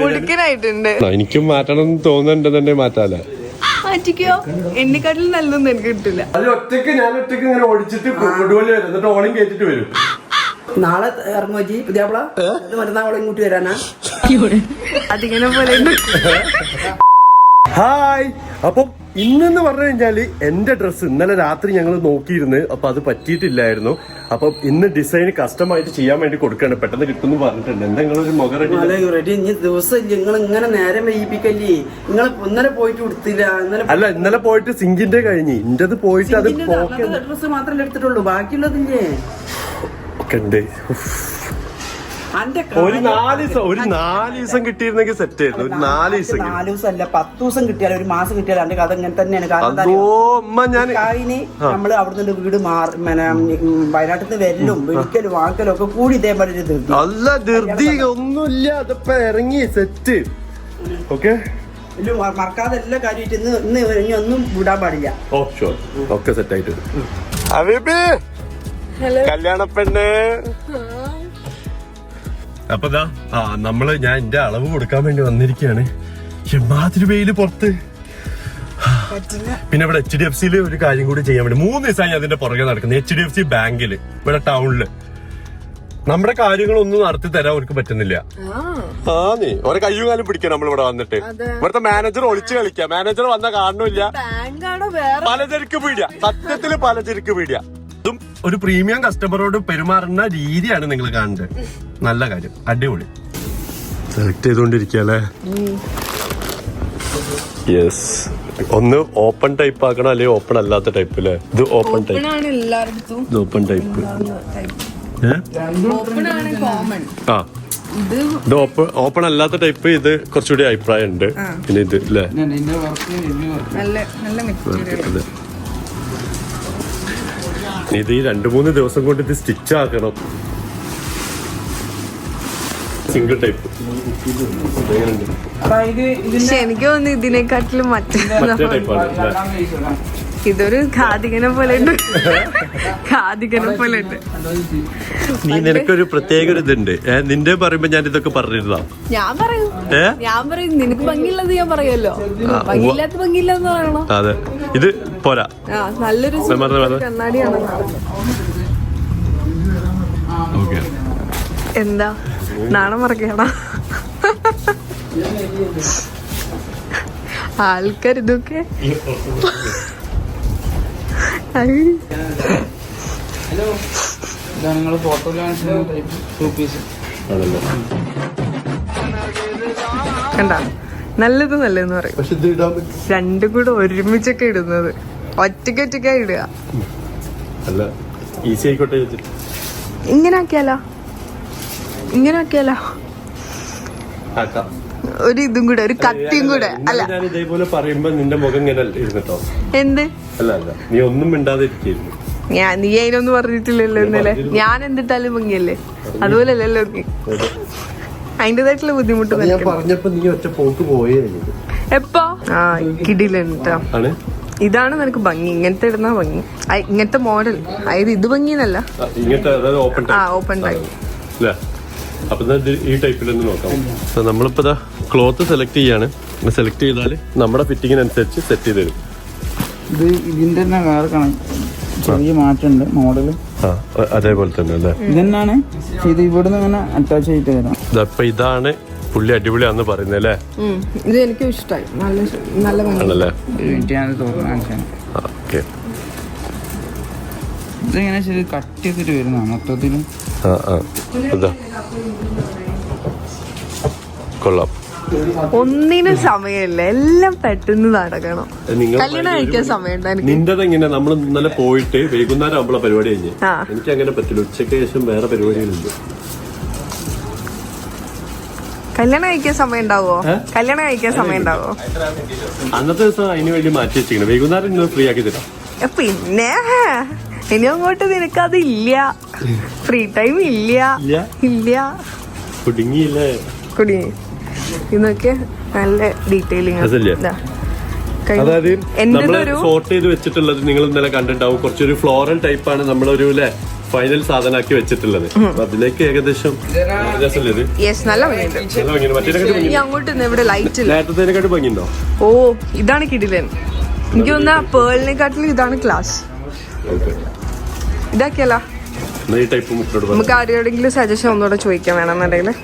മുടുക്കനായിട്ടുണ്ട്. എനിക്കും മാറ്റണം എന്ന് തോന്നുന്നുണ്ടെന്നെ മാറ്റാലേ. മാറ്റിക്കോ, എന്നെക്കാട്ടിൽ നല്ലതൊന്നും എനിക്ക് കിട്ടില്ല. അത് ഒറ്റക്ക് ഞാൻ ഒറ്റക്ക് ഇങ്ങനെ ഓടിച്ചിട്ട് കൊടുവള്ളി വരും, എന്നിട്ട് ഓളം കേട്ടിട്ട് വരും. നാളെ ഇറങ്ങുമോ ജി പുതിയാപ്പിള? മറ്റന്നാളെ ഇങ്ങോട്ട് വരാനാ? അതിങ്ങനെ പോലെ. ഹായ്. അപ്പം ഇന്നെന്ന് പറഞ്ഞു കഴിഞ്ഞാല് എന്റെ ഡ്രസ്സ് ഇന്നലെ രാത്രി ഞങ്ങൾ നോക്കിയിരുന്നു, അപ്പൊ അത് പറ്റിയിട്ടില്ലായിരുന്നു. അപ്പം ഇന്ന് ഡിസൈൻ കസ്റ്റമായിട്ട് ചെയ്യാൻ വേണ്ടി കൊടുക്കാണ്, പെട്ടെന്ന് കിട്ടുന്നു പറഞ്ഞിട്ടുണ്ട്. എന്താ നിങ്ങളൊരു മുഖം റെഡി? ഇനി ദിവസം നിങ്ങൾ ഇങ്ങനെ നേരം വൈകിപ്പിക്കല്ലേ? നിങ്ങൾ ഇന്നലെ പോയിട്ട് കൊടുത്തില്ല? അല്ല, ഇന്നലെ പോയിട്ട് സിങ്കിന്റെ കഴിഞ്ഞ് ഇന്റത് പോയിട്ട് അത് ഡ്രസ്സ് മാത്രമല്ലേ എടുത്തിട്ടുള്ളൂ, ബാക്കിയുള്ളതില്ലേ ഒക്കെ ഉണ്ട്. ഒരു 4 ദിവസം കിട്ടിയിരുന്നെങ്കിൽ സെറ്റ് ആയിരുന്നു. ഒരു 4 ദിവസം 4 ദിവസം അല്ല, 10 ദിവസം കിട്ടിയാലും ഒരു മാസം കിട്ടിയാലും എന്റെ കഥ ഇങ്ങനെ തന്നെയാണ്. നമ്മള് അവിടുന്ന് വീട് മാറി വയനാട്ടിൽ നിന്ന് വരലും വിളിക്കലും വാക്കലും ഒക്കെ കൂടി ഇതേപോലെ ഒരു അല്ല ധൃതി ഒന്നുമില്ല, അതിപ്പോ ഇറങ്ങി സെറ്റ്. ഓക്കെ, മറക്കാതെ എല്ലാ കാര്യമായിട്ട് ഇന്ന് ഒന്നും വിടാൻ പാടില്ല. ഓ ഷുവർ, ഒക്കെ സെറ്റ് ആയിട്ട്. കല്യാണ പെണ്ണ്. അപ്പൊ ഞാൻ എന്റെ അളവ് കൊടുക്കാൻ വേണ്ടി വന്നിരിക്കുകയാണ്. എമ്മാതിരി വെയില് പുറത്ത്. പിന്നെ ഇവിടെ HDFC ഒരു കാര്യം കൂടി ചെയ്യാൻ വേണ്ടി 3 ദിവസമായി അതിന്റെ പുറകെ നടക്കുന്നത്. HDFC ബാങ്കില് ഇവിടെ ടൗണില് നമ്മുടെ കാര്യങ്ങളൊന്നും നടത്തി തരാൻ അവർക്ക് പറ്റുന്നില്ല. ഓരോ കയ്യും കാലം പിടിക്കാം നമ്മൾ ഇവിടെ വന്നിട്ട്. ഇവിടുത്തെ മാനേജർ ഒളിച്ചു കളിക്കാം. മാനേജർ വന്ന കാണുന്നില്ല. പലചരക്ക് പീടിയ, സത്യത്തില് പലചരക്ക് പീടിയ. അതും ഒരു പ്രീമിയം കസ്റ്റമറോട് പെരുമാറുന്ന രീതിയാണ് നിങ്ങൾ കാണുന്നത്. നല്ല കാര്യം, അടിപൊളി. സെലക്ട് ചെയ്തോണ്ടിരിക്കല്ലേ. യെസ്, ഒന്ന് ഓപ്പൺ ടൈപ്പ് ആക്കണം, അല്ലെങ്കിൽ ഓപ്പൺ അല്ലാത്ത ടൈപ്പ് അല്ലേ? ഇത് ഓപ്പൺ ടൈപ്പ്, ഇത് ഓപ്പൺ ടൈപ്പ്. ആ, ഇത് ഓപ്പൺ അല്ലാത്ത ടൈപ്പ്. ഇത് കുറച്ചുകൂടി അഭിപ്രായം ഉണ്ട്. പിന്നെ ഇത് അല്ലേ, ഇത് ഈ 2-3 ദിവസം കൊണ്ട് ഇത് സ്റ്റിച്ച് ആക്കണം. Single type. പക്ഷെ എനിക്ക് തോന്നുന്നു ഇതിനെക്കാട്ടിലും മറ്റേ ടൈപ്പാണ്. ഇതൊരു ഖാദികനെ പോലെ ഉണ്ട്. ഖാദികനെ പോലെ ഉണ്ട്. നീ നിനക്കൊരു പ്രത്യേക ഒരു ഇതുണ്ട്. നിന്റെ പറയുമ്പോ ഞാൻ ഇതൊക്കെ പറഞ്ഞിരുന്നോ? ഞാൻ പറയും നിനക്ക് ഭംഗിയുള്ളത് ഞാൻ പറയുമല്ലോ. ഭംഗിയില്ലാത്ത ഭംഗിയില്ലെന്ന് പറയണോ? അതെ, ഇത് പോരാ. നല്ലൊരു കണ്ണാടിയാണ്. എന്താ നാണം മറക്കണ ആൾക്കാർ ഇതൊക്കെ. കണ്ട, നല്ലത് നല്ലതെന്ന് പറയും. രണ്ടും കൂടെ ഒരുമിച്ചൊക്കെ ഇടുന്നത്, ഒറ്റക്കൊറ്റക്കാ ഇടുക. ഇങ്ങനെ ആക്കിയാലോ ഒരു ഇതും കൂടെ, ഒരു കത്തിയും കൂടെ. അല്ല, ഇതേപോലെ പറയുമ്പോ നിന്റെ മുഖം ഇങ്ങനെ ഇരുന്നിട്ടോ? എന്ത്? അല്ല, നീ ഒന്നും മിണ്ടാതെ ഇരിക്കുന്നു. നീ അതിനൊന്നും പറഞ്ഞിട്ടില്ലല്ലോ ഇന്നലെ. ഞാൻ എന്തിട്ടാലും ഭംഗിയല്ലേ, അതുപോലെ അല്ലല്ലോ നീ. അതിന്റേതായിട്ടുള്ള ബുദ്ധിമുട്ട് പറഞ്ഞപ്പോ നീ ഒറ്റ പോക്ക് പോയേ. എപ്പോ? ആ, കിടിലുണ്ട്. ഇതാണ് നിനക്ക് ഭംഗി, ഇങ്ങനത്തെ ഇടുന്ന ഭംഗി, ഇങ്ങനത്തെ മോഡൽ. അതായത് ഇത് ഭംഗിന്നല്ല, ഓപ്പൺ ടൈപ്പ്. അപ്പൊ ഈ ടൈപ്പിൽ നോക്കാം. നമ്മളിപ്പോ ക്ലോത്ത് സെലക്ട് ചെയ്യാണ്. സെലക്ട് ചെയ്താല് നമ്മുടെ ഫിറ്റിങ്ങിനനുസരിച്ച് സെറ്റ് ചെയ്ത് തരും. ഇത് ഇതിന്റെ തന്നെ വേറെ ചെറിയ മാറ്റമുണ്ട് മോഡല്. അതേപോലെ തന്നെ അല്ലേ? ഇതെന്നാണ് ഇത് ഇവിടുന്ന് ഇങ്ങനെ അറ്റാച്ച് ചെയ്തിട്ട് തരാം. അപ്പൊ ഇതാണ് പുള്ളി അടിപൊളിയാന്ന് പറയുന്നത് അല്ലേ? ഇത് എനിക്ക് ഇഷ്ടമായി, നല്ല ആണല്ലേ? ഇതിങ്ങനെ ശരി കട്ടിയൊക്കെ വരുന്ന മൊത്തത്തിലും. കൊള്ളാം. ഒന്നിനും സമയമില്ല, എല്ലാം പെട്ടെന്ന് നടക്കണം. കല്യാണം കഴിക്കാൻ സമയം. നിന്റെതെങ്ങനെ? നമ്മൾ ഇന്നലെ പോയിട്ട് വൈകുന്നേരം ആകുമ്പോഴാണ് പരിപാടി കഴിഞ്ഞ്. എനിക്ക് അങ്ങനെ പറ്റില്ല, ഉച്ചയ്ക്ക് ശേഷം വേറെ പരിപാടികളുണ്ട്. കല്യാണം കഴിക്കാൻ സമയം ഉണ്ടാവോ? കല്യാണം കഴിക്കാൻ സമയം ഉണ്ടാവോ? അന്നത്തെ ദിവസം അതിന് വേണ്ടി മാറ്റി വെച്ചിരിക്കണം. വൈകുന്നേരം നിങ്ങൾ ഫ്രീ ആക്കി തരാം. പിന്നെ ഇനി അങ്ങോട്ട് നിനക്കത് ഇല്ല, ഫ്രീ ടൈം ഇല്ല. കുടുങ്ങിയില്ലേ? കുടുങ്ങി. ഇതൊക്കെ നല്ല ഡീറ്റെയിലിംഗ്. അതായത് നമ്മള് ഫോട്ടോ ചെയ്ത് വെച്ചിട്ടുള്ളത് നിങ്ങൾ ഇന്നലെ കണ്ടിട്ടുണ്ടാവും. കുറച്ചൊരു ഫ്ലോറൽ ടൈപ്പാണ് നമ്മളൊരു ഫൈനൽ സാധനമാക്കി വെച്ചിട്ടുള്ളത്. അപ്പൊ അതിലേക്ക് ഏകദേശം രസമല്ലേ ഇത്? യെസ്, നല്ല ഭംഗിയുണ്ട്. നല്ല ഭംഗിയുണ്ട്. മറ്റേതിനെക്കാട്ടി ഈ ഭംഗിയുണ്ടോ? അങ്ങോട്ട് നിന്ന് ഇവിടെ ലൈറ്റ് ഇല്ല. നേരത്തേതിനെക്കാട്ടി ഭംഗിയുണ്ടോ? ഓ, ഇതാണ് കിടിലൻ. എനിക്ക് തോന്നുന്ന പേളിനെക്കാട്ടിലും ഇതാണ് ക്ലാസ്. ഓക്കെ, ഇതാക്കിയല്ല. ഈ ടൈപ്പ് മുട്ടോട് നമുക്ക് ആരെയോടെങ്കിലും സജഷൻ ഒന്നുകൂടെ ചോദിക്കാൻ വേണമെന്നുണ്ടെങ്കിൽ.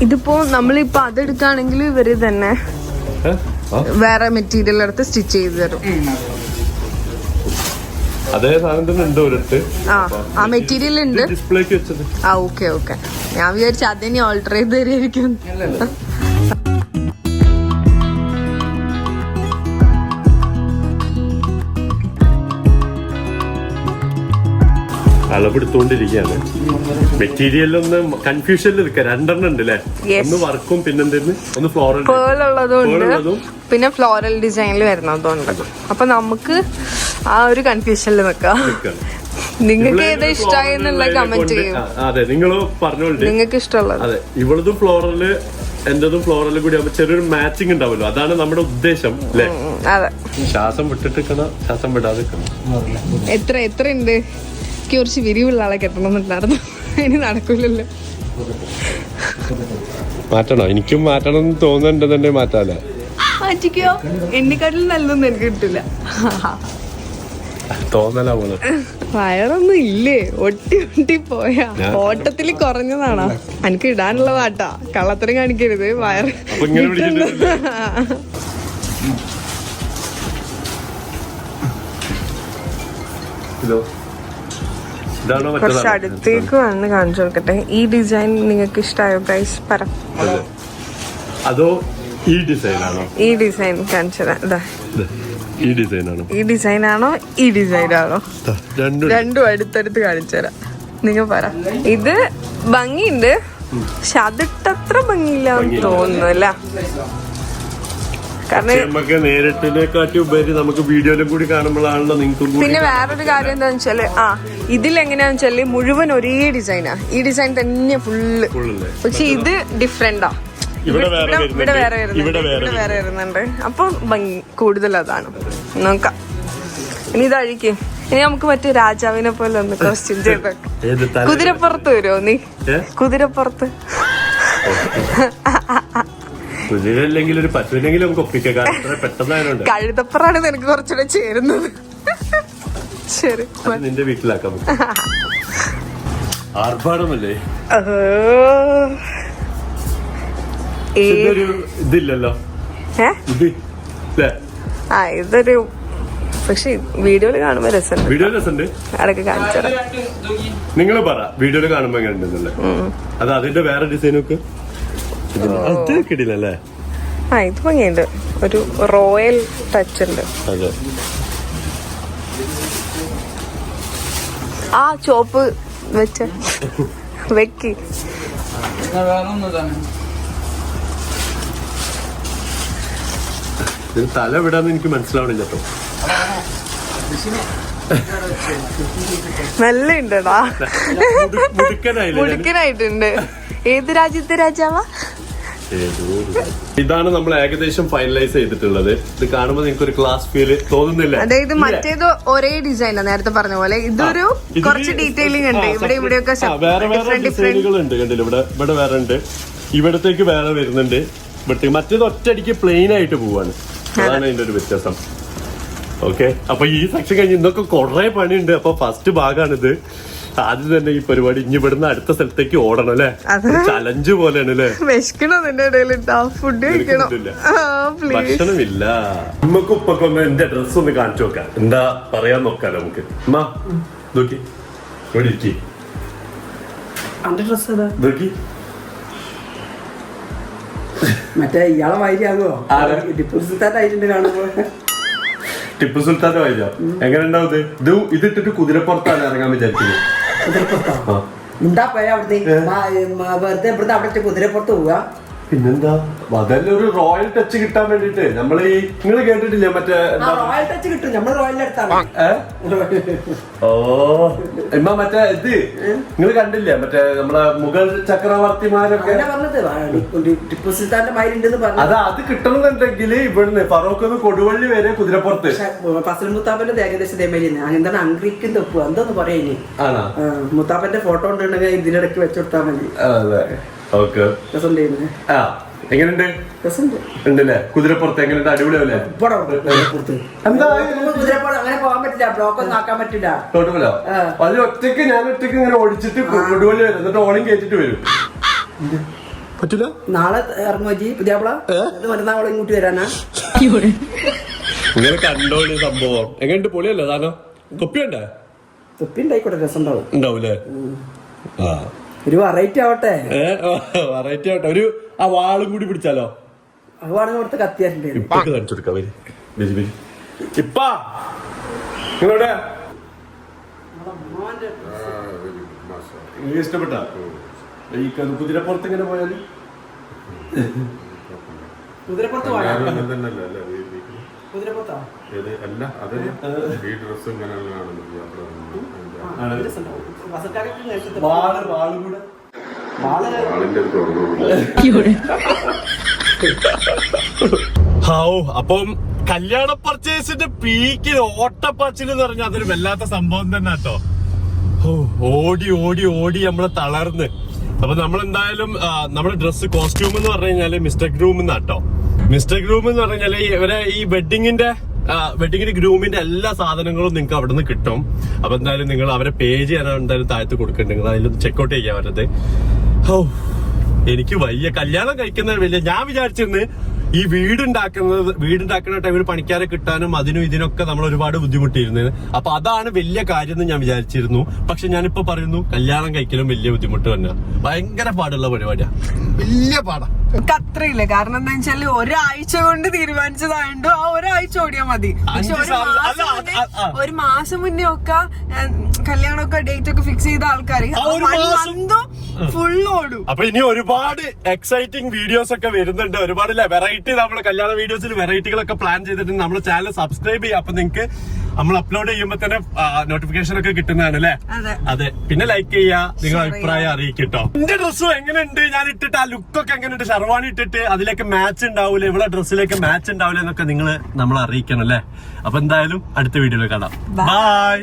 ഇതിപ്പോ നമ്മളിപ്പോ അതെടുക്കുകയാണെങ്കിൽ ഇവര് തന്നെ വേറെ മെറ്റീരിയൽ എടുത്ത് സ്റ്റിച്ച് ചെയ്ത് തരും. അതേ സാധനം തന്നെ ഉണ്ട് ഒരിടത്ത്. ആ മെറ്റീരിയൽ ഉണ്ട് ഡിസ്പ്ലേക്ക് വെച്ചത്. Okay okay. ഞാൻ വിചാരിച്ചു അതിനെ ഓൾട്ടർ ചെയ്ത് തരുമായിരിക്കും. അളവെടുത്തോണ്ടിരിക്കുകയാണ്. മെറ്റീരിയലൊന്ന് കൺഫ്യൂഷനിൽ നിൽക്കുക. രണ്ടെണ്ണം ഉണ്ട് അല്ലേ? ഒന്ന് വർക്കും പിന്നെന്തെന്ന്, ഒന്ന് ഫ്ലോറൽ ഉള്ളതുകൊണ്ട് പിന്നെ ഫ്ലോറൽ ഡിസൈനിൽ വരുന്നതുകൊണ്ട്. അപ്പൊ നമുക്ക് ആ ഒരു കൺഫ്യൂഷനിൽ നിൽക്കാം. നിങ്ങൾക്ക് ഏതാ ഇഷ്ടമായി എന്നുള്ള കമന്റ് ചെയ്യും. അതെ, നിങ്ങൾ പറഞ്ഞോളൂ നിങ്ങൾക്ക് ഇഷ്ടമുള്ളത്. അതെ, ഇവളതും ഫ്ലോറല് എന്റതും ഫ്ലോറലും കൂടി ആവുമ്പോ ചെറിയൊരു മാച്ചിങ് ഉണ്ടാവുമല്ലോ. അതാണ് നമ്മുടെ ഉദ്ദേശം അല്ലേ? അതെ. ശ്വാസം വിട്ടിട്ടിരിക്കണം, ശ്വാസം വിടാതെ എത്ര ഉണ്ട്? എനിക്ക് കുറച്ച് വിരിവുള്ള ആളെ കെട്ടണമെന്നുണ്ടായിരുന്നു. ഇനി നടക്കൂലല്ലോ. മാറ്റണോ? എനിക്കും മാറ്റണം എന്ന് തോന്നുന്നുണ്ട്. തന്നെ മാറ്റാല്ലേ? മാറ്റിക്കോ. എന്നെക്കാട്ടിലും നല്ലതൊന്നും എനിക്ക് കിട്ടില്ല. തോന്നലാ പോലെ. വയറൊന്നും ഇല്ലേ? ഒട്ടി പോയാ ഓട്ടത്തിൽ കുറഞ്ഞതാണോ? എനിക്ക് ഇടാനുള്ള പാട്ടാ. കള്ളത്തരം കാണിക്കരുത്. വയറ് കുറച്ച് അടുത്തേക്ക് വന്ന് കാണിച്ചു കൊടുക്കട്ടെ. ഈ ഡിസൈൻ നിങ്ങൾക്ക് ഇഷ്ടമായോ ഗൈസ്? പറ. അതോ ഈ ഡിസൈൻ ആണോ? ഈ ഡിസൈൻ കാണിച്ചതാ. ഈ ഡിസൈൻ ആണോ? ഈ ഡിസൈൻ ആണോ? ഈ ഡിസൈൻ ആണോ? രണ്ടും അടുത്തടുത്ത് കാണിച്ചു തരാം. നിങ്ങൾ പറ. ഇത് ഭംഗിയുണ്ട്, പക്ഷെ അതിട്ടത്ര ഭംഗിയില്ലാന്ന് തോന്നുന്നു അല്ല. നമുക്ക് നേരിട്ടിനെക്കാട്ടി ഉപരി നമുക്ക് വീഡിയോയിലും കൂടി കാണുമ്പോഴാണല്ലോ നിങ്ങൾക്ക്. പിന്നെ വേറൊരു കാര്യം എന്താന്ന് വെച്ചാല് ഇതിലെങ്ങനെയാന്ന് വെച്ചാല് മുഴുവൻ ഒരേ ഡിസൈനാ. ഈ ഡിസൈൻ തന്നെ ഫുള്ള്. പക്ഷെ ഇത് ഡിഫറെന്റാ. ഇവിടെ വേറെ വരുന്നുണ്ട്. അപ്പൊ ഭംഗി കൂടുതൽ അതാണ്. നോക്കാം. ഇനി ഇതഴിക്ക്. ഇനി നമുക്ക് മറ്റേ രാജാവിനെ പോലെ ഒന്ന് ക്വസ്റ്റ്യൻ ചെയ്ത്. കുതിരപ്പുറത്ത് വരുമോ നീ? കുതിരപ്പുറത്ത് കുതിരല്ലെങ്കിൽ ഒരു പശുവിനെങ്കിലും നമുക്ക് ഒപ്പിക്കാം. പെട്ടെന്ന് കഴുതപ്പുറാണ് നിനക്ക് കുറച്ചുകൂടെ ചേരുന്നത്. ശരി, നിന്റെ വീട്ടിലാക്കാം. ആർഭാടമല്ലേ? ഇതില്ലല്ലോ ഇതൊരു. പക്ഷെ വീഡിയോയില് കാണുമ്പോ രസമുണ്ട്. വീഡിയോ രസമുണ്ട്. അതൊക്കെ കാണിച്ചത് നിങ്ങൾ പറ. വീഡിയോയില് കാണുമ്പോ എങ്ങനെ ഉണ്ടെന്നല്ലേ? അത് അതിന്റെ വേറെ ഡിസൈനൊക്കെ അത് കിട്ടില്ലല്ലേ? ഇത് ഭംഗിയുണ്ട്. ഒരു റോയൽ ടച്ച് ഉണ്ട്. അതെ. ആ ചോപ്പ് വെച്ച വെക്കി. തല വിടാന്ന് എനിക്ക് മനസ്സിലാവണില്ല കേട്ടോ. നല്ല ഉണ്ടടാ. മുടുക്കനായിട്ടുണ്ട്. ഏത് രാജ്യത്തെ രാജാവാ? ഇതാണ് നമ്മൾ ഏകദേശം ഫൈനലൈസ് ചെയ്തിട്ടുള്ളത്. ഇത് കാണുമ്പോൾ നിങ്ങൾക്ക് ഒരു ക്ലാസ് ഫീല് തോന്നുന്നില്ല? അതായത് മറ്റേത് ഒരേ ഡിസൈനാ നേരത്തെ പറഞ്ഞ പോലെ. ഇതൊരു കുറച്ച് ഡീറ്റെയിലിംഗ് ഉണ്ട്. ഇവിടെ ഇവിടെയൊക്കെ വേറെ വേറെ ഡിസൈനുകൾ ഉണ്ട്. കണ്ടില്ല? ഇവിടെ വേറെ ഉണ്ട്, ഇവിടത്തേക്ക് വേറെ വരുന്നുണ്ട്. ഇവിടത്തേക്ക് മറ്റേത് ഒറ്റയടിക്ക് പ്ലെയിൻ ആയിട്ട് പോവാണ്. അതാണ് അതിന്റെ ഒരു വ്യത്യാസം. ഓക്കെ, അപ്പൊ ഈ സെക്ഷൻ കഴിഞ്ഞ് ഇന്നൊക്കെ കുറെ പണിയുണ്ട്. അപ്പൊ ഫസ്റ്റ് ഭാഗമാണിത്. ആദ്യം തന്നെ ഈ പരിപാടി ഇനി ഇവിടുന്ന് അടുത്ത സ്ഥലത്തേക്ക് ഓടണം അല്ലേ? ചലഞ്ച് പോലെയാണ് അല്ലേ? ഭക്ഷണമില്ല. ഉമ്മക്ക് ഉപ്പൊക്കെ ഒന്ന് എന്റെ ഡ്രസ് ഒന്ന് കാണിച്ചു നോക്കാം. എന്താ പറയാൻ നോക്കാം നമുക്ക്. ഉമ്മ നോക്കി നോക്കി. മറ്റേ ഇയാളെ വൈദ്യാകുമോ? ടിപ്പു സുൽത്താൻ ആയിട്ടുണ്ട് കാണുമ്പോ. ടിപ്പു സുൽത്താന്റെ വൈദ്യ എങ്ങനെ ഉണ്ടാവും? ഇത് ഇതിട്ടിട്ട് കുതിരപ്പുറത്താണ് ഇറങ്ങാൻ വിചാരിക്കുന്നത്. കുതിരപ്പുറത്തോ? എന്താ പോയ അവിടുത്തെ വെറുതെ ഇവിടുത്തെ അവിടെ കുതിരപ്പുറത്ത് പോവുക. പിന്നെന്താ അതല്ല ഒരു റോയൽ ടച്ച് കിട്ടാൻ വേണ്ടിട്ട് നമ്മൾ ഈ നിങ്ങൾ കേട്ടിട്ടില്ലേ മറ്റേ റോയൽ ടച്ച് കിട്ടും. നമ്മള് റോയലിന്റെ അടുത്താണ്. ഓ ഇമ്മ മറ്റേ ഇത് നിങ്ങൾ കണ്ടില്ലേ മറ്റേ നമ്മളെ മുഗൾ ചക്രവർത്തിമാരൊക്കെ പറഞ്ഞത് ടിപ്പു സുൽത്താന്റെ മയിലുണ്ടെന്ന് പറഞ്ഞു. അത് കിട്ടണമെന്നുണ്ടെങ്കിൽ ഇവിടുന്ന് ഫറൂഖ് കൊടുവള്ളി വരെ കുതിരപ്പുറത്ത്. ഫസൽ മുത്താപ്പന്റെ ഏകദേശം ഇതേമാതിരി എന്താണ് അങ്ക്രിക്കും തെപ്പു എന്താന്ന് പറയുന്നേ. ആണോ മുത്താപ്പന്റെ ഫോട്ടോ ഉണ്ടെങ്കിൽ ഇതിനിടയ്ക്ക് വെച്ചുകൊടുത്താൽ മതി. ഓക്കെ എങ്ങനെയുണ്ട് ഉണ്ടല്ലേ കുതിരപ്പുറത്ത് എങ്ങനെയുണ്ട് അടിപൊളിയല്ലേ എന്താ അങ്ങനെ പോകാൻ പറ്റില്ല. ബ്ലോക്ക് ഒന്നും ആക്കാൻ പറ്റില്ല. തോട്ടുമല്ലോ അത് ഒറ്റക്ക് ഞാൻ ഒറ്റക്ക് ഇങ്ങനെ ഓടിച്ചിട്ട് കൊടുവള്ളി വരും എന്നിട്ട് ഓണം കയറ്റിട്ട് വരും. പറ്റൂല നാളെ ഇറങ്ങുമോ പുതിയാപ്പിള മറ്റന്നാളെ ഇങ്ങോട്ട് വരാനാ. ഇങ്ങനെ കണ്ടോളി സംഭവം എങ്ങനെയുണ്ട് പൊളിയല്ലോ താനോ തൊപ്പിയുണ്ടേ തൊപ്പി ഉണ്ടായിക്കോട്ടെ രസം ഉണ്ടാവും. ഉണ്ടാവൂലേ ഒരു വെറൈറ്റി ആവട്ടെ. വെറൈറ്റി ആവട്ടെ ഒരു ആ വാളും കൂടി പിടിച്ചാലോ. അതുവാണെങ്കിൽ കൊടുത്ത് കത്തിയാറുണ്ട്. കാണിച്ചു കൊടുക്കാം ഇപ്പാ നിങ്ങളുടെ ഇഷ്ടപ്പെട്ട ഈ കുതിരപ്പുറത്ത് ഇങ്ങനെ പോയാല് കുതിരപ്പുറത്ത് കുതിരപ്പുറത്താ അപ്പം കല്യാണ പർച്ചേസിന്റെ പീക്കിൽ ഓട്ടപ്പാച്ചിൽ എന്ന് പറഞ്ഞാൽ അതൊരു വല്ലാത്ത സംഭവം തന്നെ കേട്ടോ. ഓടി ഓടി ഓടി നമ്മള് തളർന്ന്. അപ്പൊ നമ്മളെന്തായാലും നമ്മുടെ ഡ്രസ് കോസ്റ്റ്യൂം എന്ന് പറഞ്ഞു കഴിഞ്ഞാല് മിസ്റ്റർ ഗ്രൂം എന്നാട്ടോ. മിസ്റ്റർ ഗ്രൂം എന്ന് പറഞ്ഞു കഴിഞ്ഞാല് ഇവരെ ഈ വെഡിങ്ങിന്റെ ഗ്രൂമിന്റെ എല്ലാ സാധനങ്ങളും നിങ്ങൾക്ക് അവിടെ നിന്ന് കിട്ടും. അപ്പൊ എന്തായാലും നിങ്ങൾ അവരെ പേജ് ഞാൻ എന്തായാലും താഴത്ത് കൊടുക്കുന്നുണ്ട്. നിങ്ങൾ അതിലൊന്ന് ചെക്കൗട്ട് ചെയ്യാൻ പറ്റത്. എനിക്ക് വയ്യ കല്യാണം കഴിക്കുന്നത് വലിയ. ഞാൻ വിചാരിച്ചിരുന്നു ഈ വീടുണ്ടാക്കുന്ന ടൈമിൽ പണിക്കാരെ കിട്ടാനും അതിനും ഇതിനൊക്കെ നമ്മൾ ഒരുപാട് ബുദ്ധിമുട്ടിയിരുന്നത്. അപ്പൊ അതാണ് വലിയ കാര്യം എന്ന് ഞാൻ വിചാരിച്ചിരുന്നു. പക്ഷെ ഞാനിപ്പോ പറയുന്നു കല്യാണം കഴിക്കലും വലിയ ബുദ്ധിമുട്ട് തന്നെ. ഭയങ്കര പാടുള്ള പരിപാടിയാ, വലിയ പാടാ. എനിക്ക് അത്രയില്ല. കാരണം എന്താ വെച്ചാല് ഒരാഴ്ച കൊണ്ട് തീരുമാനിച്ചതായോണ്ട് ആ ഒരാഴ്ച ഓടിയാ മതി. പക്ഷെ ഒരു മാസം മുന്നേ ഒക്കെ കല്യാണമൊക്കെ ഡേറ്റ് ഒക്കെ ഫിക്സ് ചെയ്ത ആൾക്കാർ ഫുൾ ഓടും. അപ്പൊ ഇനി ഒരുപാട് എക്സൈറ്റിംഗ് വീഡിയോസ് ഒക്കെ വരുന്നുണ്ട്. ഒരുപാട് വെറൈറ്റി നമ്മള് കല്യാണ വീഡിയോസിൽ വെറൈറ്റികളൊക്കെ പ്ലാൻ ചെയ്തിട്ടുണ്ട്. നമ്മുടെ ചാനൽ സബ്സ്ക്രൈബ് ചെയ്യുക. അപ്പൊ നിങ്ങൾക്ക് നമ്മൾ അപ്ലോഡ് ചെയ്യുമ്പോ തന്നെ നോട്ടിഫിക്കേഷൻ ഒക്കെ കിട്ടുന്നതാണ് അല്ലേ. അതെ, പിന്നെ ലൈക്ക് ചെയ്യുക, നിങ്ങളുടെ അഭിപ്രായം അറിയിക്കട്ടോ. എന്റെ ഡ്രസ്സും എങ്ങനെയുണ്ട്, ഞാൻ ഇട്ടിട്ട് ആ ലുക്കൊക്കെ എങ്ങനെയുണ്ട്, ഷർവാണി ഇട്ടിട്ട് അതിലേക്ക് മാച്ച് ഉണ്ടാവൂല, ഇവിടെ ഡ്രസ്സിലേക്ക് മാച്ച് ഉണ്ടാവൂല എന്നൊക്കെ നിങ്ങൾ നമ്മളെ അറിയിക്കണം അല്ലേ. അപ്പൊ എന്തായാലും അടുത്ത വീഡിയോയിൽ കാണാം. ബൈ.